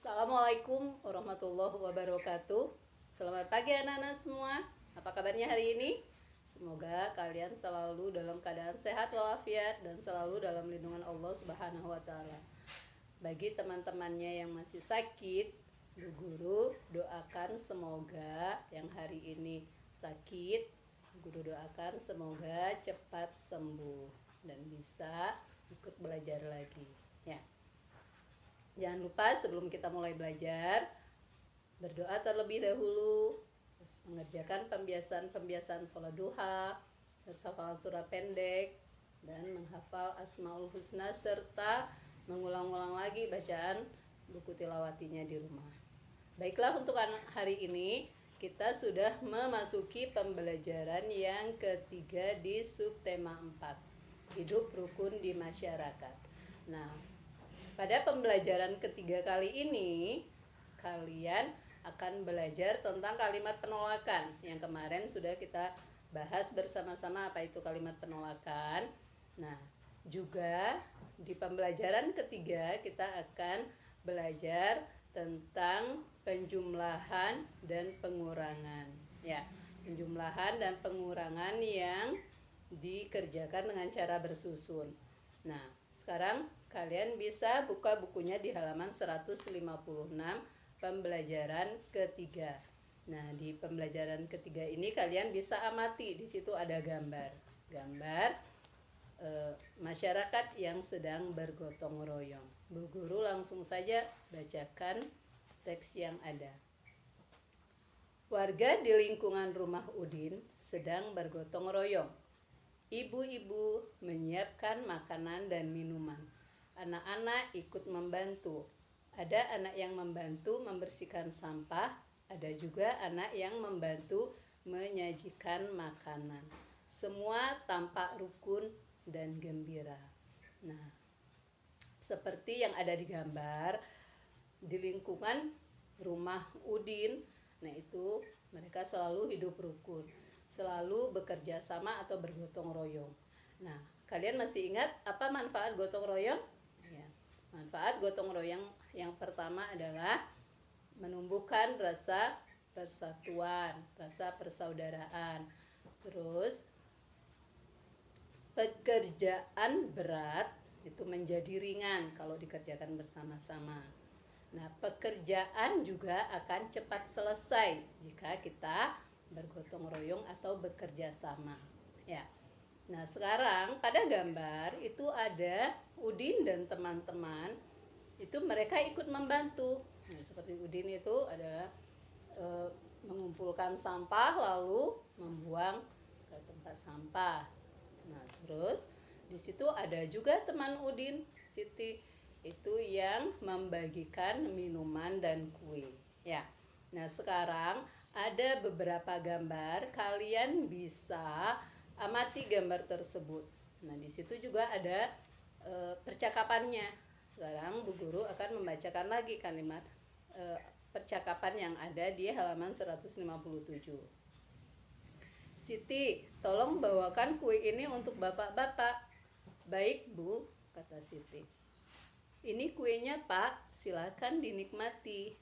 Assalamualaikum warahmatullahi wabarakatuh. Selamat pagi anak-anak semua. Apa kabarnya hari ini? Semoga kalian selalu dalam keadaan sehat walafiat dan selalu dalam lindungan Allah Subhanahu wa taala. Bagi teman-temannya yang masih sakit, Bu Guru doakan semoga yang hari ini sakit, Bu Guru doakan semoga cepat sembuh dan bisa ikut belajar lagi, ya. Jangan lupa sebelum kita mulai belajar, berdoa terlebih dahulu, terus mengerjakan pembiasaan sholat duha, hafalan surat pendek, dan menghafal Asmaul Husna serta mengulang-ulang lagi bacaan buku tilawatinya di rumah. Baiklah, untuk hari ini kita sudah memasuki pembelajaran yang ketiga di subtema 4, hidup rukun di masyarakat. Nah, pada pembelajaran ketiga kali ini, kalian akan belajar tentang kalimat penolakan. Yang kemarin sudah kita bahas bersama-sama apa itu kalimat penolakan. Nah, juga di pembelajaran ketiga kita akan belajar tentang penjumlahan dan pengurangan. Ya, penjumlahan dan pengurangan yang dikerjakan dengan cara bersusun. Nah, sekarang kalian bisa buka bukunya di halaman 156, pembelajaran ketiga. Nah, di pembelajaran ketiga ini kalian bisa amati, di situ ada gambar masyarakat yang sedang bergotong royong. Bu Guru langsung saja bacakan teks yang ada. Warga di lingkungan rumah Udin sedang bergotong royong. Ibu-ibu menyiapkan makanan dan minuman. Anak-anak ikut membantu. Ada anak yang membantu membersihkan sampah, ada juga anak yang membantu menyajikan makanan. Semua tampak rukun dan gembira. Nah, seperti yang ada di gambar, di lingkungan rumah Udin, nah itu mereka selalu hidup rukun, selalu bekerja sama atau bergotong royong. Nah, kalian masih ingat apa manfaat gotong royong? Ya, manfaat gotong royong yang pertama adalah menumbuhkan rasa persatuan, rasa persaudaraan. Terus pekerjaan berat itu menjadi ringan kalau dikerjakan bersama-sama. Nah, pekerjaan juga akan cepat selesai jika kita bergotong royong atau bekerja sama. Ya. Nah, sekarang pada gambar itu ada Udin dan teman-teman, itu mereka ikut membantu. Nah, seperti Udin itu adalah mengumpulkan sampah lalu membuang ke tempat sampah. Nah, terus di situ ada juga teman Udin, Siti, itu yang membagikan minuman dan kue. Ya. Nah, sekarang ada beberapa gambar, kalian bisa amati gambar tersebut. Nah, di situ juga ada percakapannya. Sekarang Bu Guru akan membacakan lagi kalimat percakapan yang ada di halaman 157. Siti, tolong bawakan kue ini untuk bapak-bapak. Baik, Bu, kata Siti. Ini kuenya, Pak, silakan dinikmati.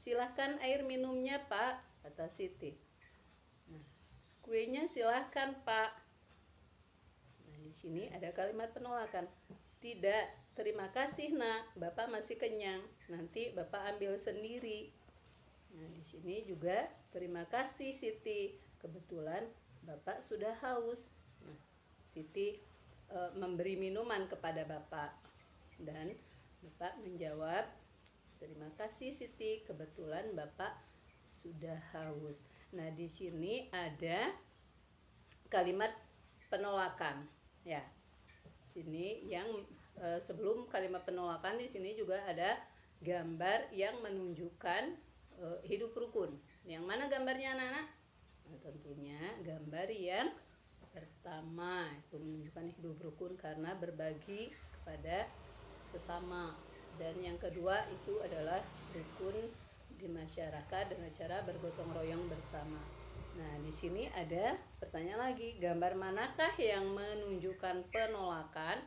Silakan air minumnya, Pak, kata Siti. Nah, kuenya silakan, Pak. Nah, di sini ada kalimat penolakan. Tidak, terima kasih, Nak. Bapak masih kenyang. Nanti Bapak ambil sendiri. Nah, di sini juga terima kasih, Siti. Kebetulan Bapak sudah haus. Nah, Siti memberi minuman kepada Bapak dan Bapak menjawab, terima kasih, Siti. Kebetulan Bapak sudah haus. Nah, di sini ada kalimat penolakan. Ya, sini yang sebelum kalimat penolakan di sini juga ada gambar yang menunjukkan hidup rukun. Yang mana gambarnya, anak-anak? Nah, tentunya gambar yang pertama itu menunjukkan hidup rukun karena berbagi kepada sesama, dan yang kedua itu adalah rukun di masyarakat dengan cara bergotong royong bersama. Nah, di sini ada pertanyaan lagi, gambar manakah yang menunjukkan penolakan?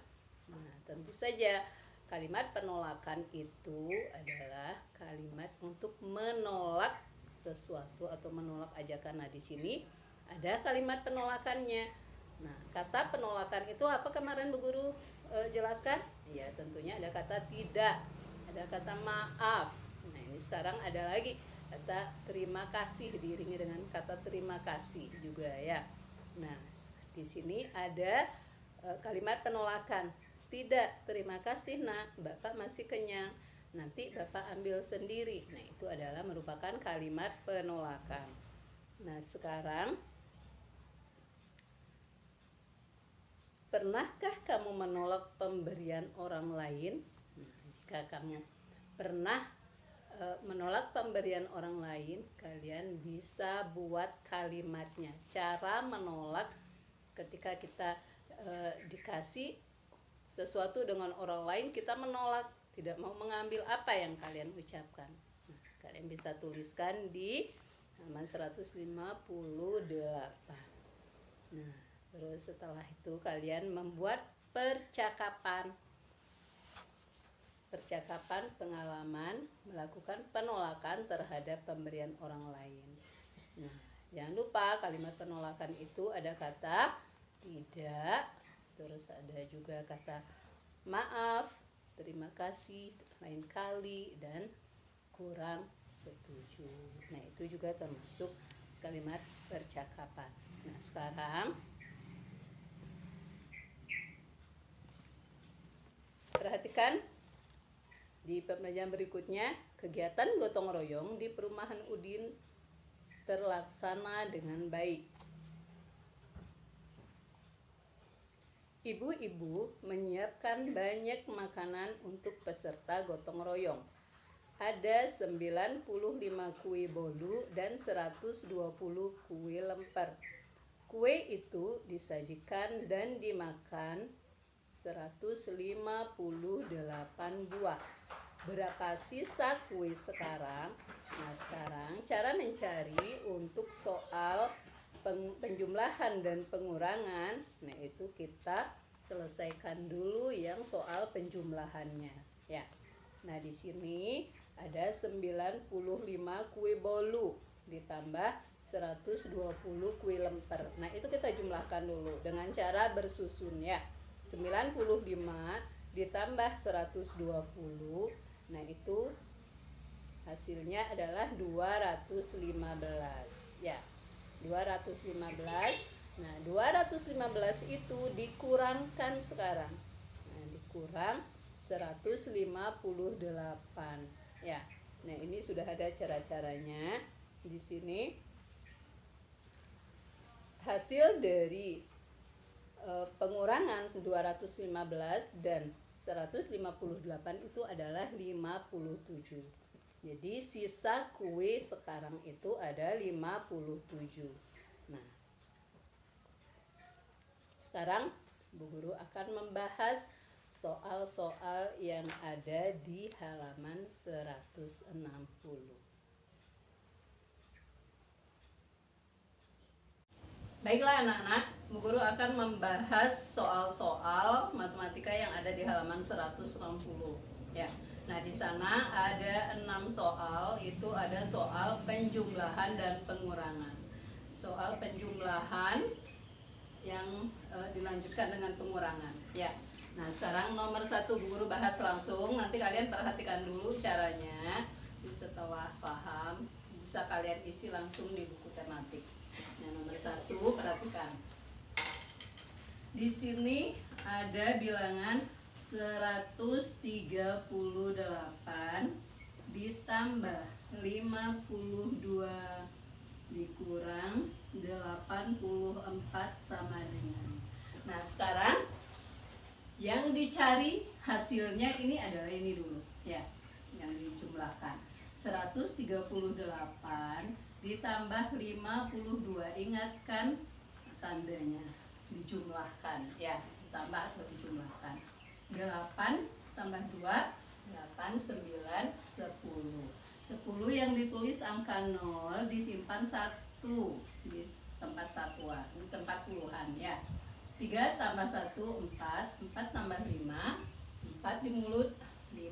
Nah, tentu saja kalimat penolakan itu adalah kalimat untuk menolak sesuatu atau menolak ajakan. Nah, di sini ada kalimat penolakannya. Nah, kata penolakan itu apa kemarin Bu Guru jelaskan? Ya, tentunya ada kata tidak, ada kata maaf. Nah, ini sekarang ada lagi kata terima kasih, diiringi dengan kata terima kasih juga ya. Nah, di sini ada kalimat penolakan. Tidak, terima kasih nak, Bapak masih kenyang. Nanti Bapak ambil sendiri. Nah, itu adalah merupakan kalimat penolakan. Nah, sekarang pernahkah kamu menolak pemberian orang lain? Nah, jika kamu pernah menolak pemberian orang lain, kalian bisa buat kalimatnya. Cara menolak ketika kita dikasih sesuatu dengan orang lain, kita menolak, tidak mau mengambil apa yang kalian ucapkan. Nah, kalian bisa tuliskan di halaman 158. Nah, terus setelah itu kalian membuat percakapan pengalaman melakukan penolakan terhadap pemberian orang lain. Nah, jangan lupa kalimat penolakan itu ada kata tidak, terus ada juga kata maaf, terima kasih, lain kali, dan kurang setuju. Nah, itu juga termasuk kalimat percakapan. Nah, sekarang perhatikan di pembelajaran berikutnya, kegiatan gotong royong di perumahan Udin terlaksana dengan baik. Ibu-ibu menyiapkan banyak makanan untuk peserta gotong royong. Ada 95 kue bolu dan 120 kue lemper. Kue itu disajikan dan dimakan 158 buah. Berapa sisa kue sekarang? Nah, sekarang cara mencari untuk soal penjumlahan dan pengurangan, nah itu kita selesaikan dulu yang soal penjumlahannya ya. Nah, di sini ada 95 kue bolu ditambah 120 kue lemper. Nah, itu kita jumlahkan dulu dengan cara bersusun ya. 95 ditambah 120, nah itu hasilnya adalah 215 ya. 215. Nah, 215 itu dikurangkan sekarang. Nah, dikurang 158 ya. Nah, ini sudah ada cara-caranya. Di sini hasil dari pengurangan 215 dan 158 itu adalah 57. Jadi sisa kue sekarang itu ada 57. Nah, sekarang Bu Guru akan membahas soal-soal yang ada di halaman 160. Baiklah anak-anak, Bu Guru akan membahas soal-soal matematika yang ada di halaman 160 ya. Nah, di sana ada 6 soal, itu ada soal penjumlahan dan pengurangan. Soal penjumlahan yang dilanjutkan dengan pengurangan ya. Nah, sekarang nomor 1 Bu Guru bahas langsung, nanti kalian perhatikan dulu caranya. Setelah paham, bisa kalian isi langsung di buku tematik. Nah, nomor 1 perhatikan. Di sini ada bilangan 138 ditambah 52 dikurang 84 sama dengan. Nah, sekarang yang dicari hasilnya ini adalah ini dulu ya, yang dijumlahkan 138 ditambah 52. Ingatkan tandanya, dijumlahkan ya, ditambah atau dijumlahkan. 8 tambah 2, 8, 9, 10. 10 yang ditulis angka 0 disimpan 1 di tempat satuan, di tempat puluhan ya. 3 tambah 1, 4, 4 tambah 5, 4 di mulut. 5,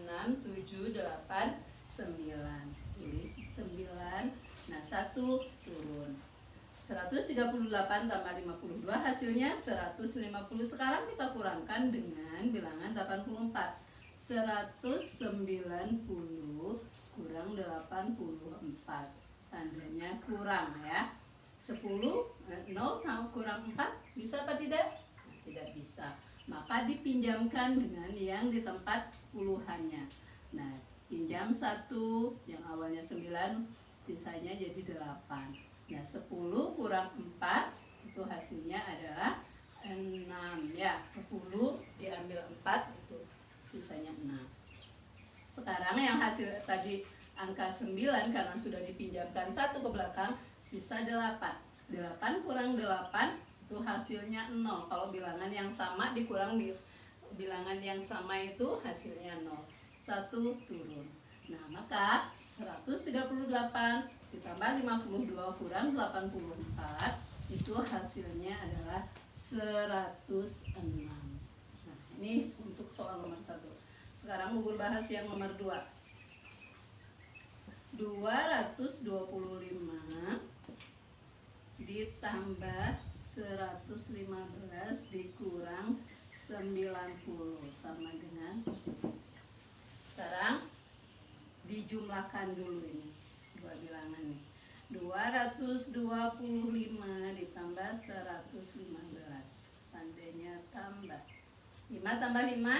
6, 7, 8, 9. Tulis 9. Nah, 1 turun. 138 tambah 52 hasilnya 150. Sekarang kita kurangkan dengan bilangan 84. 190 kurang 84. Tandanya kurang ya. 10, 0 kurang 4 bisa apa tidak? Tidak bisa. Maka dipinjamkan dengan yang di tempat puluhannya. Nah, pinjam 1 yang awalnya 9, sisanya jadi 8. Nah, 10 kurang 4 itu hasilnya adalah 6 ya. 10 diambil 4 itu sisanya 6. Sekarang yang hasil tadi angka 9 karena sudah dipinjamkan 1 ke belakang, sisa 8. 8 kurang 8 itu hasilnya 0. Kalau bilangan yang sama dikurang bilangan yang sama itu hasilnya 0. 1 turun. Nah, maka 138 ditambah 52 kurang 84 itu hasilnya adalah 106. Nah, ini untuk soal nomor 1. Sekarang Bu Guru bahas yang nomor 2. 225 ditambah 115 dikurang 90 sama dengan, sekarang dijumlahkan dulu ini dua bilangan nih. 225 ditambah 115 tandanya tambah. 5 tambah 5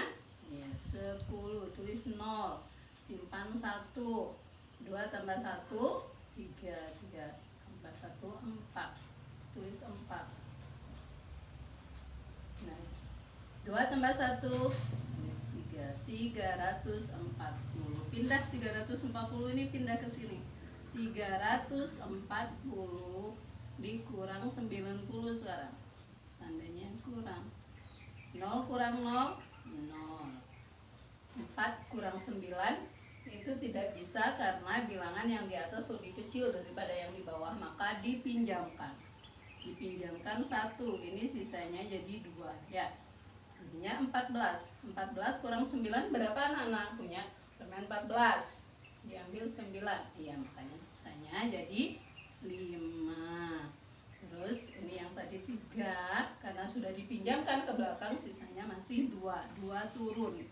ya 10. Tulis 0, simpan 1. 2 tambah 1 3, 3 tambah 1 4. Tulis 4. Nah, 2 tambah 1 tulis 3, 340. Pindah 340 ini pindah ke sini. 340 dikurang 90 sekarang. Tandanya kurang. 0 kurang 0, 0. 4 kurang 9 itu tidak bisa karena bilangan yang di atas lebih kecil daripada yang di bawah, maka dipinjamkan. Dipinjamkan 1, ini sisanya jadi 2 ya. Jadinya 14. 14 kurang 9 berapa anak-anak? Punya permen 14. Diambil 9. Iya, makanya sisanya jadi 5. Terus ini yang tadi 3 karena sudah dipinjamkan ke belakang, sisanya masih 2. 2 turun.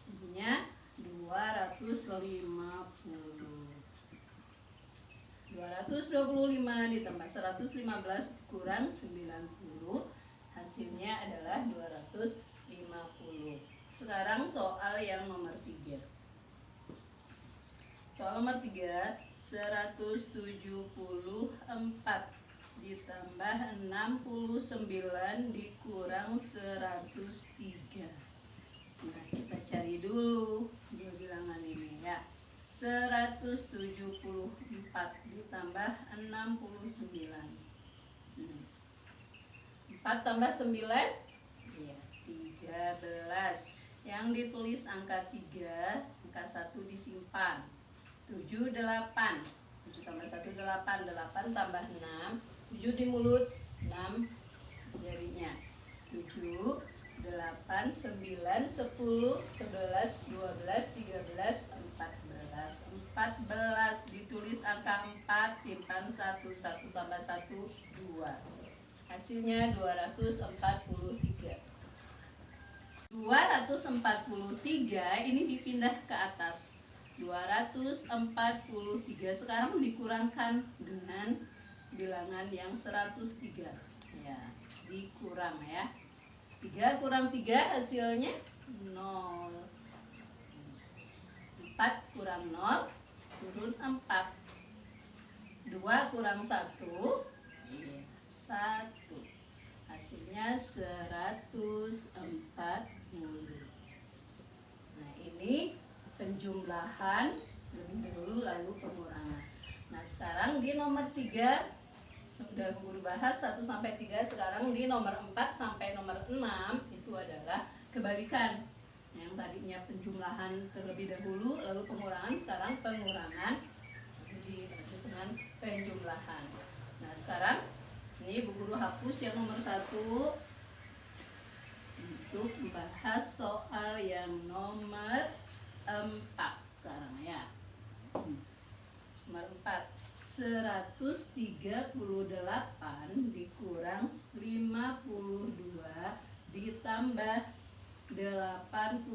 Jadinya 250. 225 ditambah 115 kurang 90 hasilnya adalah 250. Sekarang soal yang nomor 3. Soal nomor 3, 174 ditambah 69 dikurang 103. Nah, kita cari dulu dua bilangan ini ya. 174 ditambah 69. 4 tambah 9 ya 13. Yang ditulis angka 3, angka 1 disimpan. 7 8. 7 tambah 1 8, 8 tambah 6, 7 di mulut, 6 jarinya. 7 8, 9, 10, 11, 12, 13, 14. 14 ditulis angka 4, simpan 1, 1 tambah 1, 2. Hasilnya 243. 243 ini dipindah ke atas. 243 sekarang dikurangkan dengan bilangan yang 103. Ya, dikurang ya. 3 kurang 3 hasilnya 0. 4 kurang 0 turun 4. 2 kurang 1 1. Hasilnya 140. Nah, ini penjumlahan lebih dahulu lalu pengurangan. Nah, sekarang di nomor 3 sudah Bu Guru bahas 1 sampai 3, sekarang di nomor 4 sampai nomor 6 itu adalah kebalikan. Yang tadinya penjumlahan terlebih dahulu lalu pengurangan, sekarang pengurangan dilanjut dengan penjumlahan. Nah, sekarang ini Bu Guru hapus yang nomor 1. untuk bahas soal yang nomor 4 sekarang ya. Nomor 4, 138 dikurang 52 ditambah 84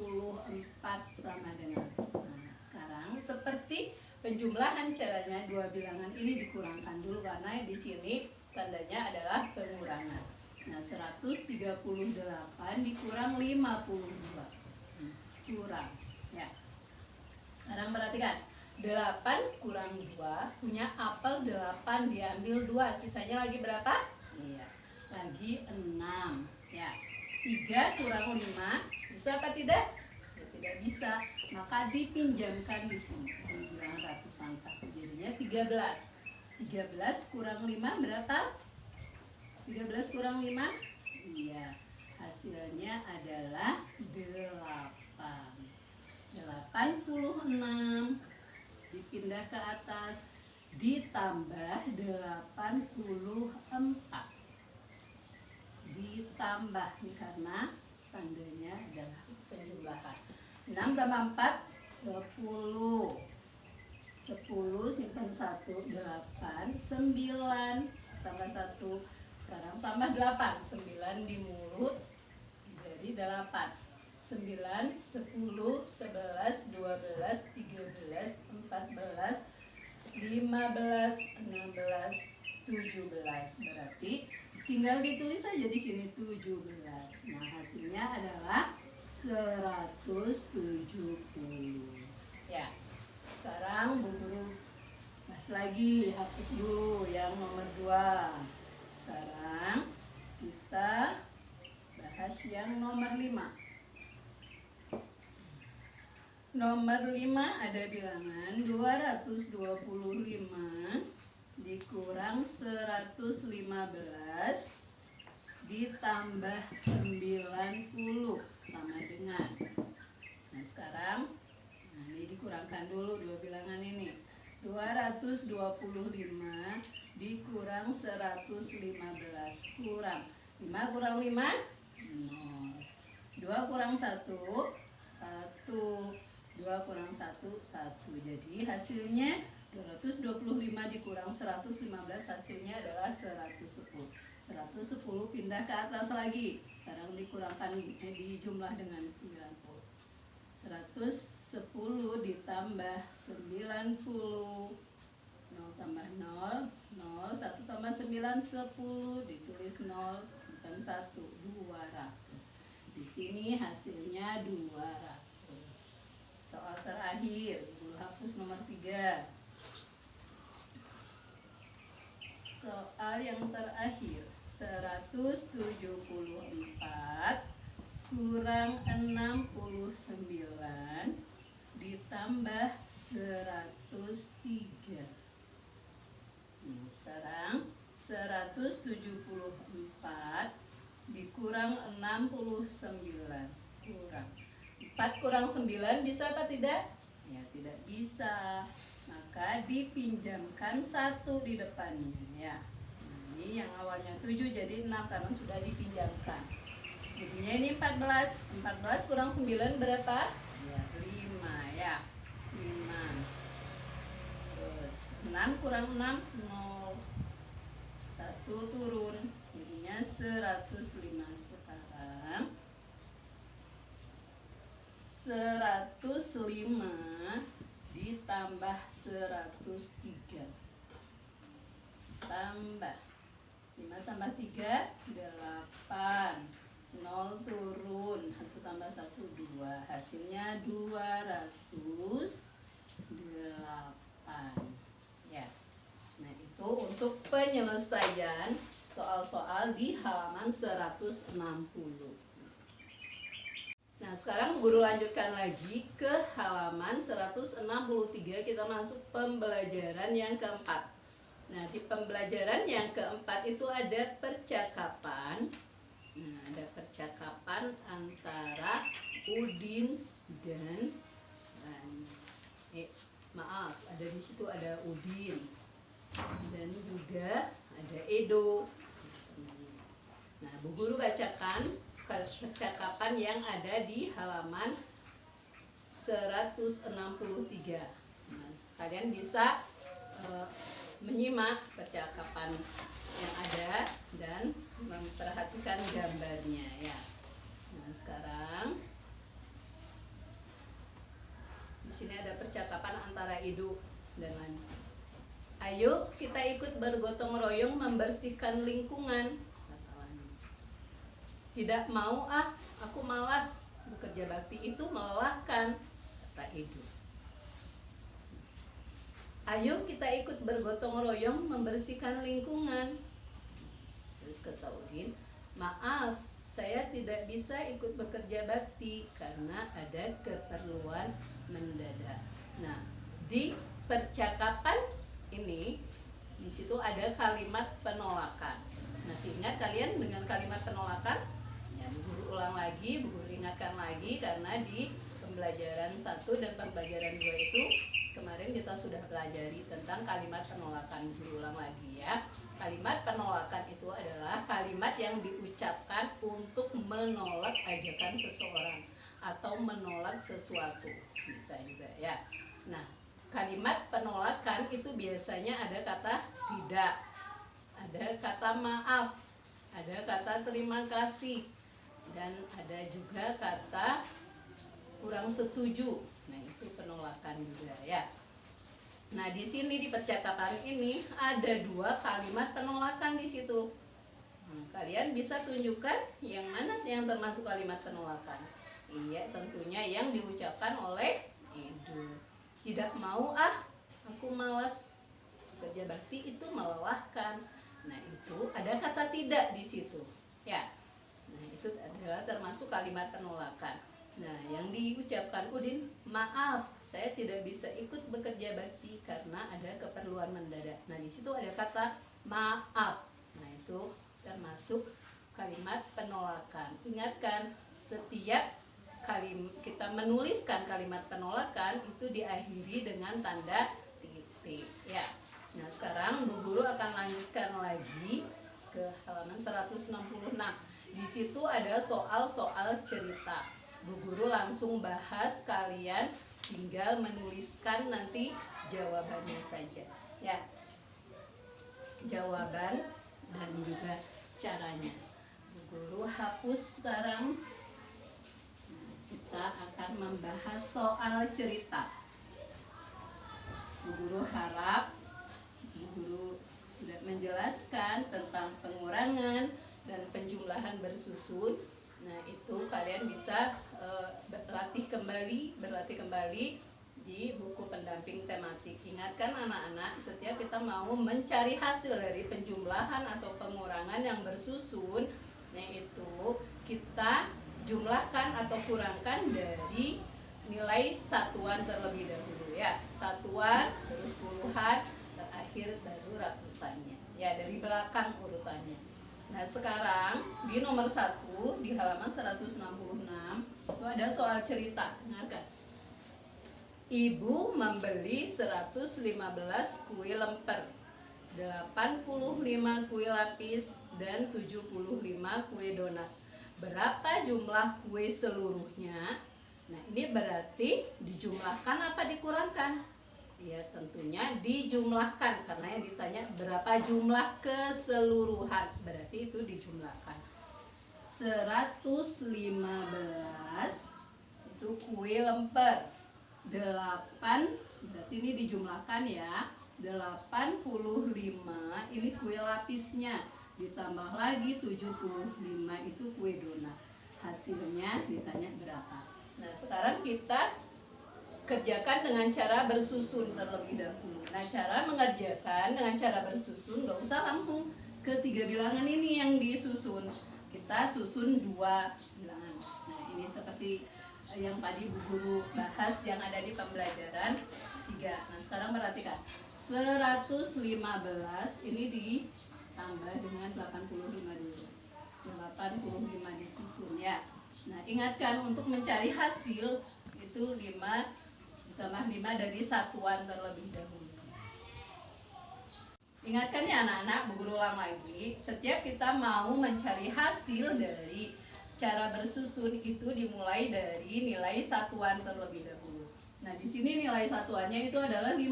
sama dengan. Nah, sekarang seperti penjumlahan caranya, dua bilangan ini dikurangkan dulu karena di sini tandanya adalah pengurangan. Nah, 138 dikurang 52. Kurang ya. Sekarang perhatikan, 8 kurang 2 punya apel 8 diambil 2, sisanya lagi berapa? Iya, lagi 6 ya. 3 kurang 5 bisa apa tidak? Ya, tidak bisa, maka dipinjamkan di sini. Bilang ratusan satu, jadinya 13. 13 kurang 5 berapa? 13 kurang 5? Iya, hasilnya adalah 8. 86 dipindah ke atas ditambah 84 ditambah nih karena tandanya adalah penjumlahan. 6 tambah 4 10. 10 simpan 1 8, 9 tambah 1. Sekarang tambah 8, 9 di mulut jadi 8. 9, 10, 11, 12, 13, 14, 15, 16, 17. Berarti tinggal ditulis saja di sini 17. Nah, hasilnya adalah 170. Ya. Sekarang Bu Guru bahas lagi, hapus dulu yang nomor 2. Sekarang kita bahas yang nomor 5. Nomor 5 ada bilangan 225 dikurang 115 ditambah 90 sama dengan. Nah, sekarang ini dikurangkan dulu dua bilangan ini. 225 dikurang 115 kurang 5 kurang 5 0. 2 kurang 1 1. 2 kurang 1 1. Jadi hasilnya 225 dikurang 115 hasilnya adalah 110. 110 pindah ke atas lagi. Sekarang dikurangkan dijumlah dengan 90. 110 ditambah 90. 0 tambah 0 0. 1 tambah 9 10. Ditulis 0 simpan 1 200. Di sini hasilnya 200. Soal terakhir, Guru hapus nomor 3. Soal yang terakhir, 174 kurang 69 ditambah 103. Sekarang 174 dikurang 69 kurang 4 kurang 9 bisa apa tidak? Ya, tidak bisa. Maka dipinjamkan 1 di depannya ya. Ini yang awalnya 7 jadi 6 karena sudah dipinjamkan. Jadinya ini 14. 14 kurang 9 berapa? Ya, 5 ya. 5. Terus 6 kurang 6 0. 1 turun. Jadinya 105 sekarang. 105 ditambah 103 tambah 5 tambah 3 8 0 turun 1 tambah 1 2 hasilnya 208 ya. Nah, itu untuk penyelesaian soal-soal di halaman 160. Nah, sekarang Guru lanjutkan lagi ke halaman 163. Kita masuk pembelajaran yang keempat. Nah, di pembelajaran yang keempat itu ada percakapan. Nah, ada percakapan antara Udin dan maaf, ada di situ ada Udin dan juga ada Edo. Nah, Bu Guru bacakan percakapan yang ada di halaman 163. Nah, kalian bisa menyimak percakapan yang ada dan memperhatikan gambarnya ya. Nah, sekarang di sini ada percakapan antara Idu dan Lani. Ayo kita ikut bergotong royong membersihkan lingkungan, kata Lani. Tidak mau ah, aku malas. Bekerja bakti itu melelahkan, kata Idu. Ayo kita ikut bergotong royong membersihkan lingkungan. Terus kata Udin, maaf, saya tidak bisa ikut bekerja bakti karena ada keperluan mendadak. Nah, di percakapan ini di situ ada kalimat penolakan. Masih ingat kalian dengan kalimat penolakan? Ya, Bu Guru ulang lagi, Bu Guru ingatkan lagi karena di pembelajaran 1 dan pembelajaran 2 itu kemarin kita sudah pelajari tentang kalimat penolakan. Bu ulang lagi ya. Kalimat penolakan itu adalah kalimat yang diucapkan untuk menolak ajakan seseorang atau menolak sesuatu. Bisa juga ya. Nah, kalimat penolakan itu biasanya ada kata tidak, ada kata maaf, ada kata terima kasih, dan ada juga kata kurang setuju. Nah, itu penolakan juga ya. Nah, di sini di percakapan ini ada 2 kalimat penolakan di situ. Nah, kalian bisa tunjukkan yang mana yang termasuk kalimat penolakan. Iya, tentunya yang diucapkan oleh Idu. Tidak mau ah, aku malas. Kerja bakti itu melelahkan. Nah, itu ada kata tidak di situ. Ya. Nah, itu adalah termasuk kalimat penolakan. Nah, yang diucapkan Udin, maaf, saya tidak bisa ikut bekerja bakti karena ada keperluan mendadak. Nah, di situ ada kata maaf. Nah, itu termasuk kalimat penolakan. Ingatkan, setiap kali kita menuliskan kalimat penolakan itu diakhiri dengan tanda titik. Ya. Nah, sekarang Bu Guru akan lanjutkan lagi ke halaman 166. Di situ ada soal-soal cerita. Bu Guru langsung bahas, kalian tinggal menuliskan nanti jawabannya saja ya, jawaban dan juga caranya. Bu Guru hapus sekarang. Kita akan membahas soal cerita. Bu Guru harap Bu Guru sudah menjelaskan tentang pengurangan dan penjumlahan bersusun. Nah, itu kalian bisa berlatih kembali di buku pendamping tematik. Ingatkan anak-anak, setiap kita mau mencari hasil dari penjumlahan atau pengurangan yang bersusun, yaitu kita jumlahkan atau kurangkan dari nilai satuan terlebih dahulu ya. Satuan, terus puluhan, terakhir baru ratusannya. Ya, dari belakang urutannya. Nah, sekarang di nomor 1 di halaman 166 itu ada soal cerita. Dengarkan. Ibu membeli 115 kue lemper, 85 kue lapis, dan 75 kue donat. Berapa jumlah kue seluruhnya? Nah, ini berarti dijumlahkan apa dikurangkan? Ya, tentunya dijumlahkan karena yang ditanya berapa jumlah keseluruhan, berarti itu dijumlahkan. 115 itu kue lemper, 8 berarti ini dijumlahkan ya, 85 ini kue lapisnya, ditambah lagi 75 itu kue donat. Hasilnya ditanya berapa. Nah, sekarang kita kerjakan dengan cara bersusun terlebih dahulu. Nah, cara mengerjakan dengan cara bersusun nggak usah langsung ke 3 bilangan ini yang disusun. Kita susun 2 bilangan. Nah, ini seperti yang tadi Bu Guru bahas yang ada di pembelajaran 3. Nah, sekarang perhatikan. 115 ini ditambah dengan 85 dulu. 85 disusun ya. Nah, ingatkan untuk mencari hasil itu 5 ditambah 5 dari satuan terlebih dahulu. Ingatkan ya anak-anak, Bu Guru ulang lagi, setiap kita mau mencari hasil dari cara bersusun itu dimulai dari nilai satuan terlebih dahulu. Nah, di sini nilai satuannya itu adalah 5.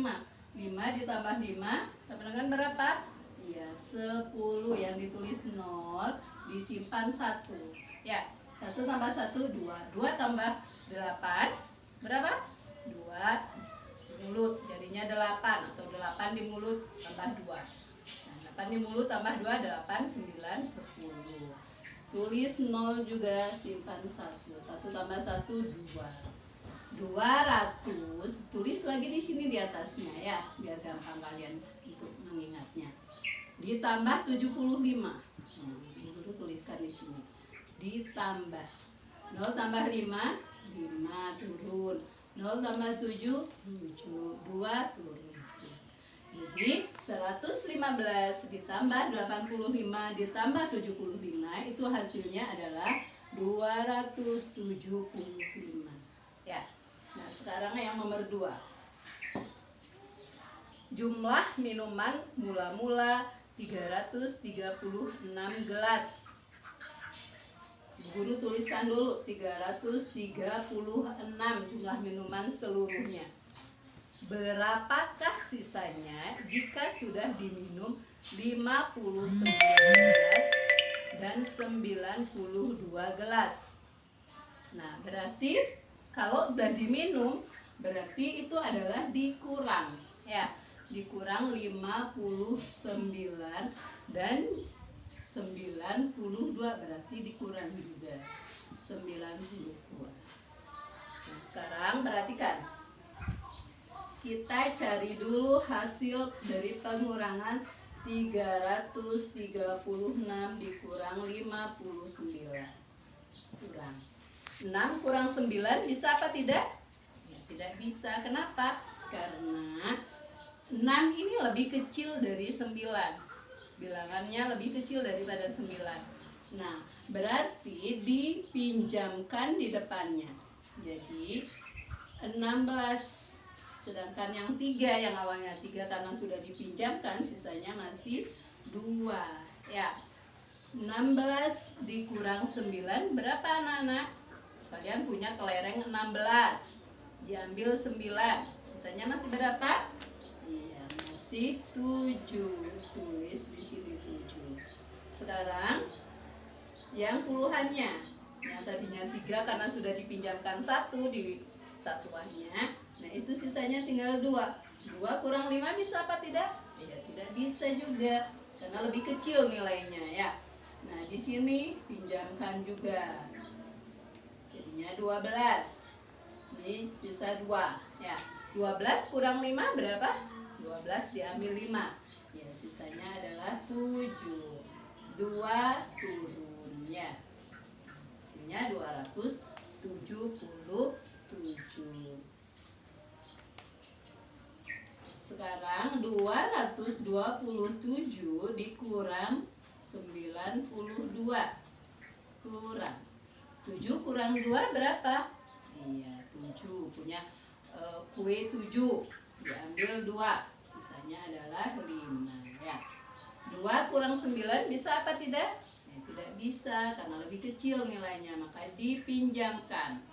5 ditambah 5 sama dengan berapa? Ya, 10. Yang ditulis 0 disimpan 1. Ya, 1 tambah 1 2. 2 tambah 8 berapa? 2 di mulut jadinya 8, atau 8 di mulut tambah 2. Nah, 8 di mulut tambah 2 8 9 10. Tulis 0 juga, simpan 1. 1 tambah 1 2. 200, tulis lagi di sini di atasnya ya, biar gampang kalian untuk mengingatnya. Ditambah 75. Guru tuliskan di sini. Ditambah 0 tambah 5 5 turun. 0 tambah 7 7. 2 turun. Jadi 115 ditambah 85 ditambah 75 itu hasilnya adalah 275. Ya. Nah, sekarang yang nomor 2. Jumlah minuman mula-mula 336 gelas. Guru tuliskan dulu 336 jumlah minuman seluruhnya. Berapakah sisanya jika sudah diminum 59 gelas dan 92 gelas? Nah, berarti kalau sudah diminum berarti itu adalah dikurang ya. Dikurang 59 dan 92 berarti dikurang juga 92. Nah, sekarang perhatikan. Kita cari dulu hasil dari pengurangan 336 dikurang 59. Kurang 6 kurang 9 bisa apa tidak? Ya, tidak bisa. Kenapa? Karena 6 ini lebih kecil dari 9. Bilangannya lebih kecil daripada 9. Nah, berarti dipinjamkan di depannya. Jadi 16. Sedangkan yang 3, yang awalnya 3 karena sudah dipinjamkan, sisanya masih 2 ya. 16 dikurang 9 berapa anak-anak? Kalian punya kelereng 16, diambil 9, sisanya masih berapa? Iya, masih 7. Tulis di sini 7. Sekarang yang puluhannya, yang tadinya 3 karena sudah dipinjamkan 1 di satuannya. Nah, itu sisanya tinggal 2. 2 kurang 5 bisa apa tidak? Ya, tidak bisa juga karena lebih kecil nilainya ya. Nah, di sini pinjamkan juga. Jadinya 12. Ini sisa 2 ya. 12 kurang 5 berapa? 12 diambil 5. Ya, sisanya adalah 7. 2 turun ya. Hasilnya 277. Sekarang 227 dikurang 92. Kurang 7 kurang 2 berapa? Iya, 7. Punya kue 7, diambil 2, sisanya adalah 5 ya. 2 kurang 9 bisa apa tidak? Ya, tidak bisa karena lebih kecil nilainya, maka dipinjamkan.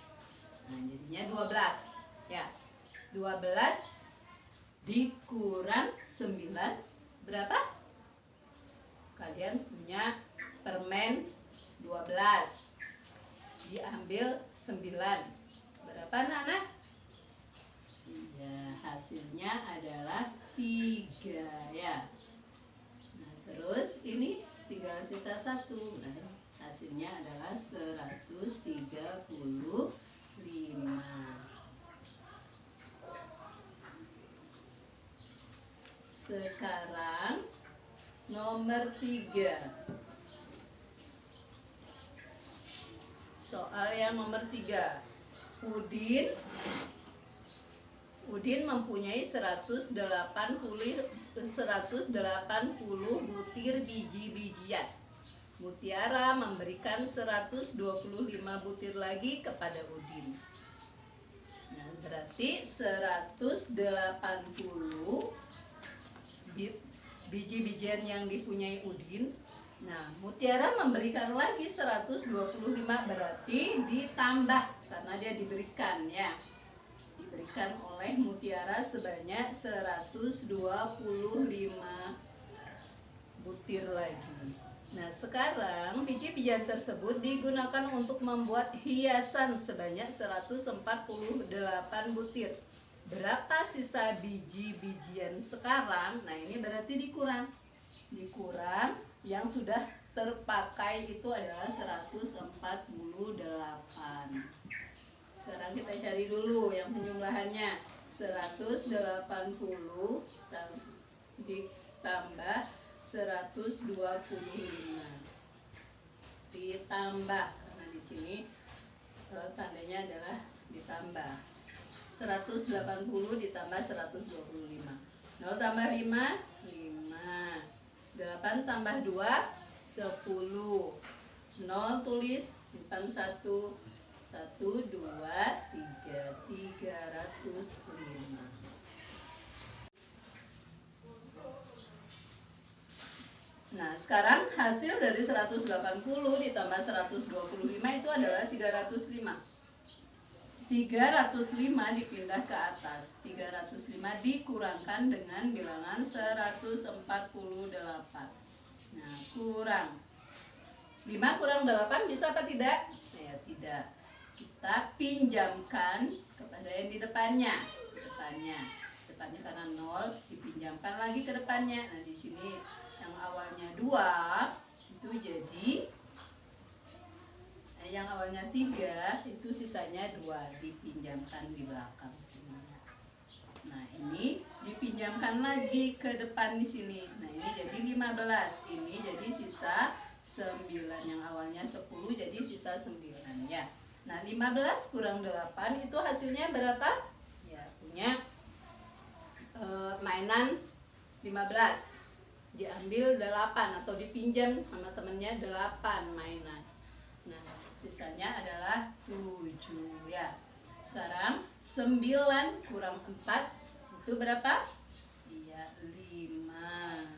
Nah, jadinya 12 ya. 12 dikurang 9 berapa? Kalian punya permen 12, diambil 9 berapa anak-anak? Iya, hasilnya adalah 3 ya. Nah, terus ini tinggal sisa 1. Nah, hasilnya adalah 135. Sekarang nomor 3. Soal yang nomor 3. Udin mempunyai 180 butir biji-bijian. Mutiara memberikan 125 butir lagi kepada Udin. Nah, berarti 180 biji-bijian yang dipunyai Udin Nah, mutiara memberikan lagi 125, berarti ditambah karena dia diberikan ya. Diberikan oleh mutiara sebanyak 125 butir lagi. Nah, sekarang biji-bijian tersebut digunakan untuk membuat hiasan sebanyak 148 butir. Berapa sisa biji-bijian sekarang? Nah, ini berarti dikurang. Dikurang yang sudah terpakai itu adalah 148. Sekarang kita cari dulu yang penjumlahannya. 180 ditambah 125 ditambah, karena di sini tandanya adalah ditambah. 180 ditambah 125. 0 tambah 5, 5. 8 tambah 2, 10. 0 tulis, depan 1, 1, 2, 3, 305. Nah, sekarang hasil dari 180 ditambah 125 itu adalah 305. 305 dipindah ke atas, 305 dikurangkan dengan bilangan 148. Nah, kurang 5 kurang 8 bisa apa tidak? Ya, tidak. Kita pinjamkan kepada yang di depannya. Depannya karena 0 dipinjamkan lagi ke depannya. Nah, di sini yang awalnya 2 itu jadi yang awalnya 3 itu sisanya 2 dipinjamkan di belakang sini. Nah, ini dipinjamkan lagi ke depan di sini. Nah, ini jadi 15. Ini jadi sisa 9. Yang awalnya 10 jadi sisa 9 ya. Nah, 15 kurang 8 itu hasilnya berapa? Ya, punya mainan 15. Diambil 8 atau dipinjam sama temennya 8 mainan. Nah, sisanya adalah 7 ya. Sekarang 9 kurang 4 itu berapa? Iya, 5.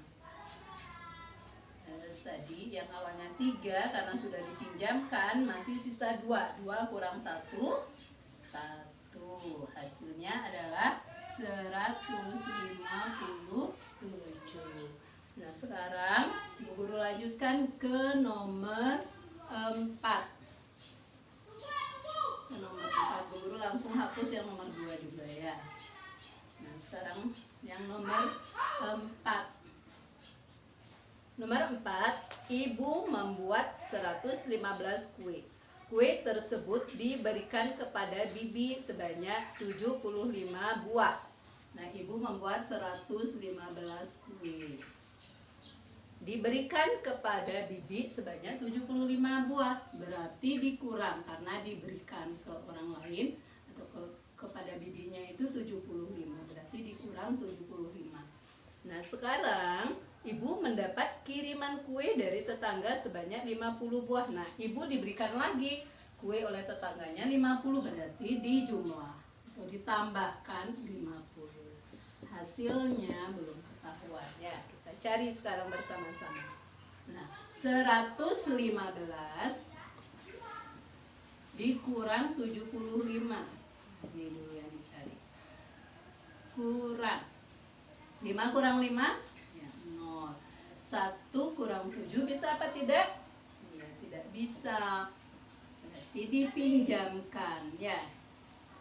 Terus tadi yang awalnya 3 karena sudah dipinjamkan masih sisa 2. 2 kurang 1, 1. Hasilnya adalah 157. Nah, sekarang Bu Guru lanjutkan ke nomor 4. Ke nomor 4 Bu Guru langsung hapus yang nomor 2 juga ya. Nah, sekarang yang nomor 4. Nomor 4, Ibu membuat 115 kue. Kue tersebut diberikan kepada Bibi sebanyak 75 buah. Nah, Ibu membuat 115 kue. Diberikan kepada Bibi sebanyak 75 buah. Berarti dikurang karena diberikan ke orang lain atau kepada bibinya itu 75. Berarti dikurang 75. Nah, sekarang Ibu mendapat kiriman kue dari tetangga sebanyak 50 buah. Nah, Ibu diberikan lagi kue oleh tetangganya 50, berarti dijumlah atau ditambahkan 50. Hasilnya belum ketahuan ya. Kita cari sekarang bersama-sama. Nah, 115 dikurang 75. Ini dulu yang dicari. Kurang 5 kurang 5 ya, 0. 1 kurang 7 bisa apa tidak? Ya, tidak bisa. Berarti dipinjamkan ya.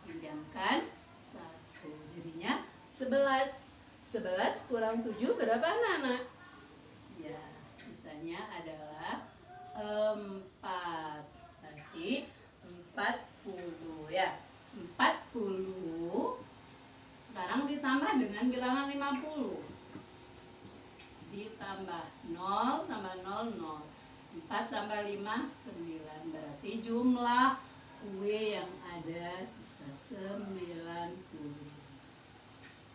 Pinjamkan 1. Jadinya 11. 11 kurang 7 berapa anak-anak? Ya, sisanya adalah 4. Berarti 40 ya. 40 sekarang ditambah dengan bilangan 50. Ditambah 0 tambah 0, 0. 4 tambah 5, 9. Berarti jumlah kue yang ada sisa 90.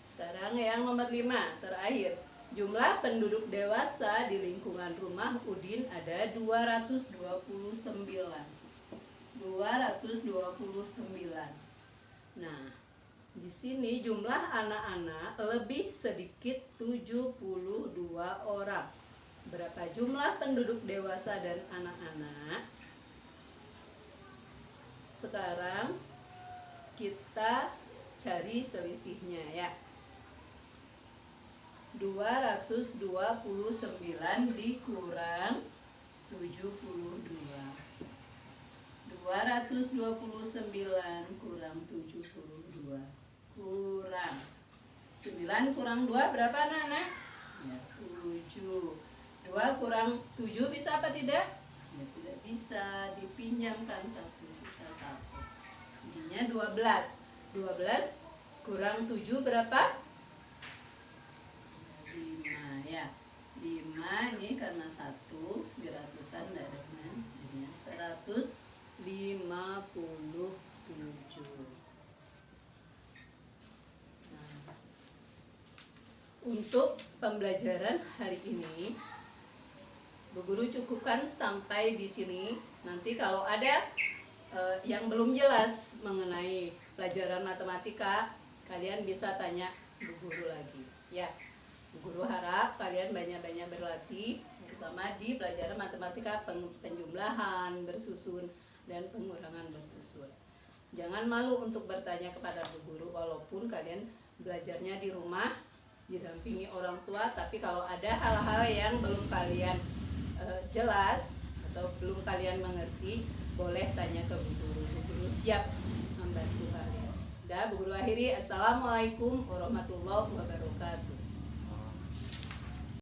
Sekarang yang nomor 5, terakhir. Jumlah penduduk dewasa di lingkungan rumah Udin ada 229. 229. Nah, di sini jumlah anak-anak lebih sedikit 72 orang. Berapa jumlah penduduk dewasa dan anak-anak? Sekarang kita cari selisihnya ya. 229 dikurang 72. 229 kurang 72 kurang 9 kurang 2 berapa anak-anak? Ya, 7. 2 kurang 7 bisa apa tidak? Ya, tidak bisa, dipinjamkan 1, sisa 1. Jadinya 12. 12 kurang 7 berapa? 5 ya. 5 ini karena 1 di ratusan darahnya, jadinya 157. Untuk pembelajaran hari ini, Bu Guru cukupkan sampai di sini. Nanti kalau ada yang belum jelas mengenai pelajaran matematika, kalian bisa tanya Bu Guru lagi. Ya, Bu Guru harap kalian banyak-banyak berlatih, terutama di pelajaran matematika penjumlahan, bersusun, dan pengurangan bersusun. Jangan malu untuk bertanya kepada Bu Guru, walaupun kalian belajarnya di rumah didampingi orang tua, tapi kalau ada hal-hal yang belum kalian jelas atau belum kalian mengerti, boleh tanya ke Bu Guru. Bu Guru siap membantu kalian. Bu Guru akhiri. Assalamualaikum warahmatullahi wabarakatuh.